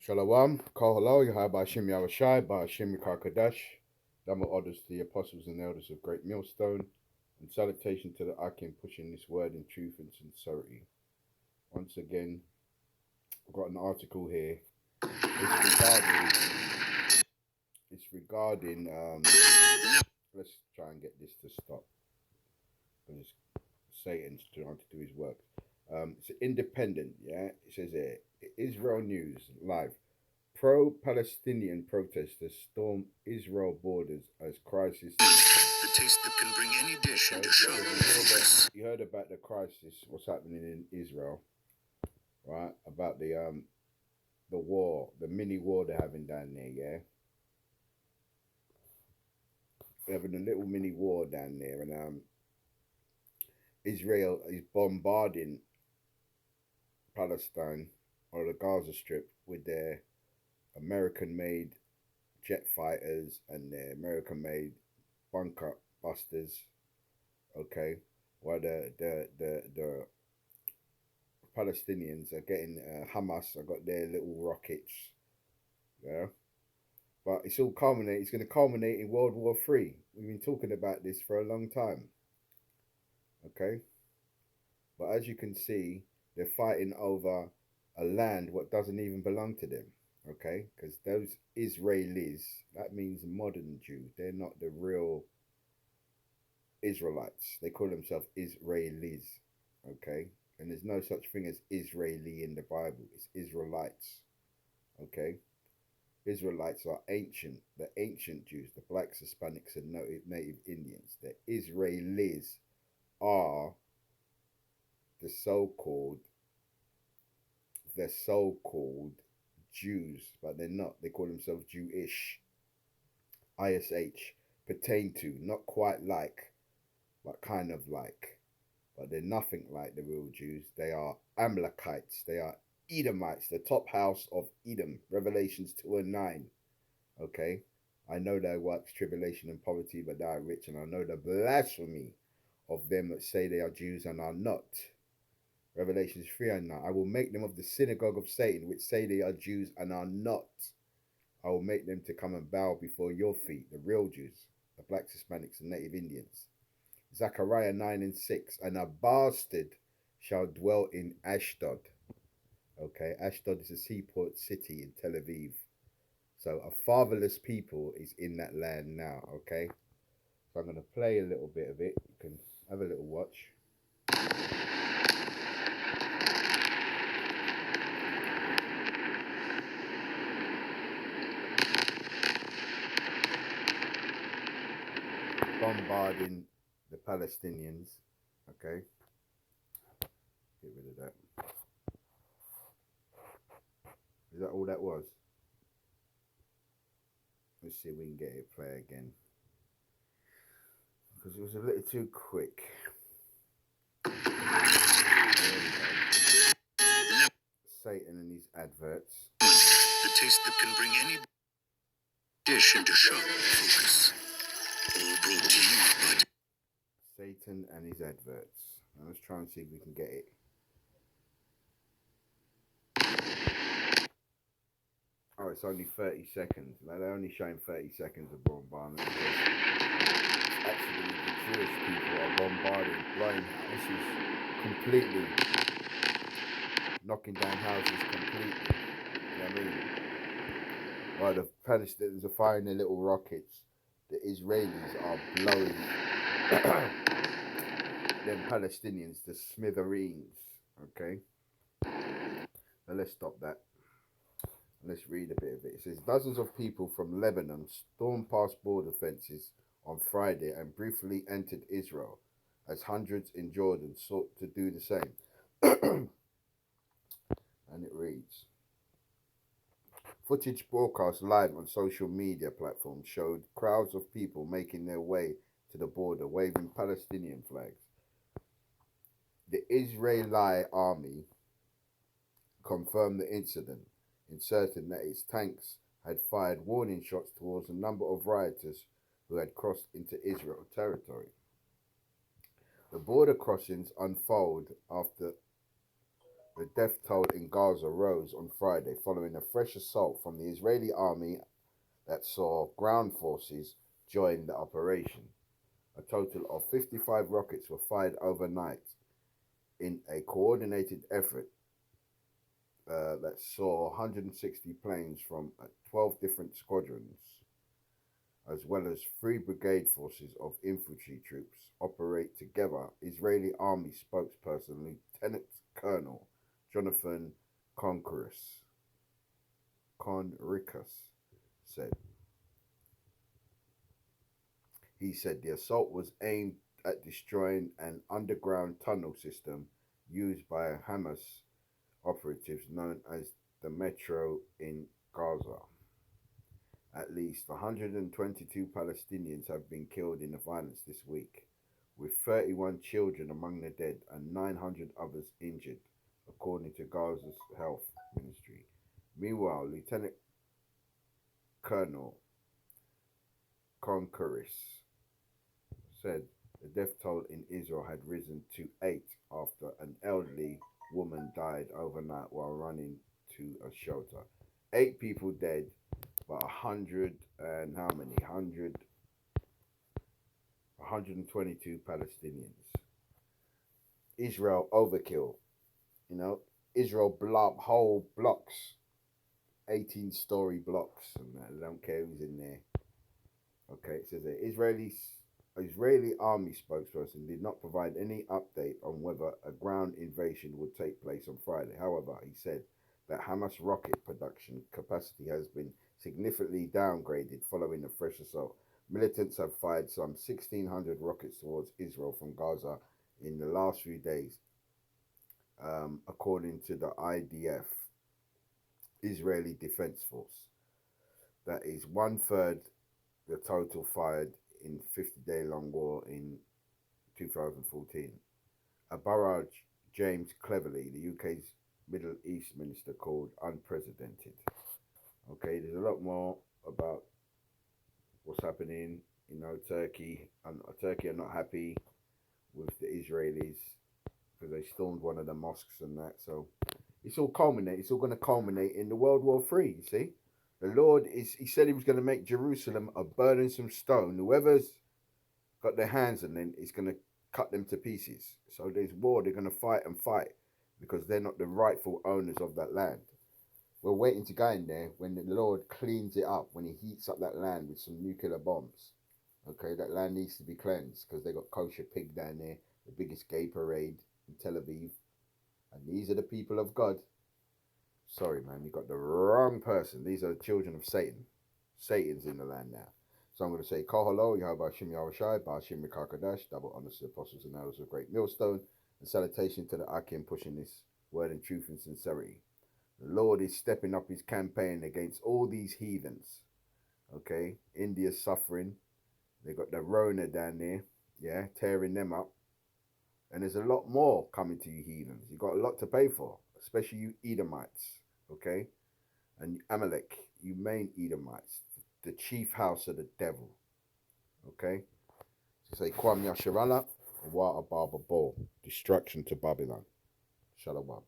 Shalom, Kol Halal, Yahai Ba'ashim Yahushai, Ba'ashim Yikar Kodesh, Dhamma orders to the apostles and elders of Great Millstone, and salutation to the Akim pushing this word in truth and sincerity. Once again, I've got an article here. It's regarding let's try and get this to stop, because Satan's trying to do his work. It's independent, yeah? It says here, Israel News, live. Pro-Palestinian protesters storm Israel borders as crisis. The taste that can bring any dish into shock. You heard about the crisis, what's happening in Israel, right? About the war, the mini war they're having down there, yeah? They're having a little mini war down there, and Israel is bombarding Palestine or the Gaza Strip with their American-made jet fighters and their American-made bunker busters. Okay, while the Palestinians are getting Hamas. I got their little rockets. Yeah, but it's all culminate. It's going to culminate in World War III. We've been talking about this for a long time. Okay, but as you can see, they're fighting over a land what doesn't even belong to them. Okay, because those Israelis, that means modern Jew. They're not the real Israelites. They call themselves Israelis. Okay, and there's no such thing as Israeli in the Bible. It's Israelites. Okay, Israelites are ancient, the ancient Jews, the blacks, Hispanics, and native Indians. The Israelis are the so-called the so-called Jews, but they're not. They call themselves Jewish. ISH, pertain to, not quite like, but kind of like. But they're nothing like the real Jews. They are Amalekites. They are Edomites, the top house of Edom. Revelations 2 and 9. Okay? I know their works, tribulation and poverty, but they are rich, and I know the blasphemy of them that say they are Jews and are not. Revelations 3 and 9. I will make them of the synagogue of Satan, which say they are Jews and are not. I will make them to come and bow before your feet, the real Jews, the blacks, Hispanics, and native Indians. Zechariah 9 and 6. And a bastard shall dwell in Ashdod. Okay, Ashdod is a seaport city in Tel Aviv. So a fatherless people is in that land now, okay? So I'm going to play a little bit of it. You can have a little watch. Bombarding the Palestinians, okay? Get rid of that. Is that all that was? Let's see if we can get it play again. Because it was a little too quick. Satan and his adverts. The taste that can bring any dish into shock. Focus. All brought to you by Satan and his adverts. Now let's try and see if we can get it. Oh, it's only 30 seconds. Now they're only showing 30 seconds of bombardment. Actually, the Jewish people are bombarding, blowing houses completely, knocking down houses completely. You know what I mean? While the Palestinians are firing their little rockets, the Israelis are blowing them Palestinians to smithereens. Okay? Now let's stop that. Let's read a bit of it. It says, dozens of people from Lebanon stormed past border fences on Friday and briefly entered Israel, as hundreds in Jordan sought to do the same. And it reads, footage broadcast live on social media platforms showed crowds of people making their way to the border, waving Palestinian flags. The Israeli army confirmed the incident, inserting that its tanks had fired warning shots towards a number of rioters who had crossed into Israel territory. The border crossings unfold after The death toll in Gaza rose on Friday following a fresh assault from the Israeli army that saw ground forces join the operation. A total of 55 rockets were fired overnight in a coordinated effort that saw 160 planes from 12 different squadrons, as well as 3 brigade forces of infantry troops, operate together. Israeli army spokesperson Lieutenant Colonel Jonathan Conricus said. He said the assault was aimed at destroying an underground tunnel system used by Hamas operatives known as the Metro in Gaza. At least 122 Palestinians have been killed in the violence this week, with 31 children among the dead and 900 others injured, according to Gaza's health ministry. Meanwhile, Lieutenant Colonel Conqueris said the death toll in Israel had risen to 8 after an elderly woman died overnight while running to a shelter. 8 people dead, but 100 and how many? 122 Palestinians. Israel overkill. You know, Israel blow up whole blocks, 18-story blocks, and I don't care who's in there. Okay, it says that Israeli army spokesperson did not provide any update on whether a ground invasion would take place on Friday. However, he said that Hamas rocket production capacity has been significantly downgraded following a fresh assault. Militants have fired some 1,600 rockets towards Israel from Gaza in the last few days, according to the IDF, Israeli Defense Force. That is 1/3 the total fired in 50-day-long war in 2014. A barrage James Cleverly, the UK's Middle East minister, called unprecedented. Okay, there's a lot more about what's happening. You know, Turkey are not happy with the Israelis because they stormed one of the mosques and that. So it's all culminate. It's all going to culminate in the World War III. You see, the Lord He said He was going to make Jerusalem a burdensome stone. Whoever's got their hands on them, He's going to cut them to pieces. So there's war. They're going to fight and fight because they're not the rightful owners of that land. We're waiting to go in there when the Lord cleans it up, when He heats up that land with some nuclear bombs. Okay, that land needs to be cleansed because they got kosher pig down there, the biggest gay parade in Tel Aviv. And these are the people of God. Sorry, man, you got the wrong person. These are the children of Satan. Satan's in the land now. So I'm going to say, Koholo, Yahweh Shim Yahushai, Ba'ashim Mikakadash, double honors to the apostles and elders of great millstone, and salutation to the Akim pushing this word in truth and sincerity. The Lord is stepping up His campaign against all these heathens. Okay, India's suffering. They got the Rona down there, yeah, tearing them up. And there's a lot more coming to you heathens. You got a lot to pay for, especially you Edomites, okay? And Amalek, you main Edomites, the chief house of the devil, okay? So say, Kwam Yasharala, Wa Ababa Bo, destruction to Babylon. Shalom.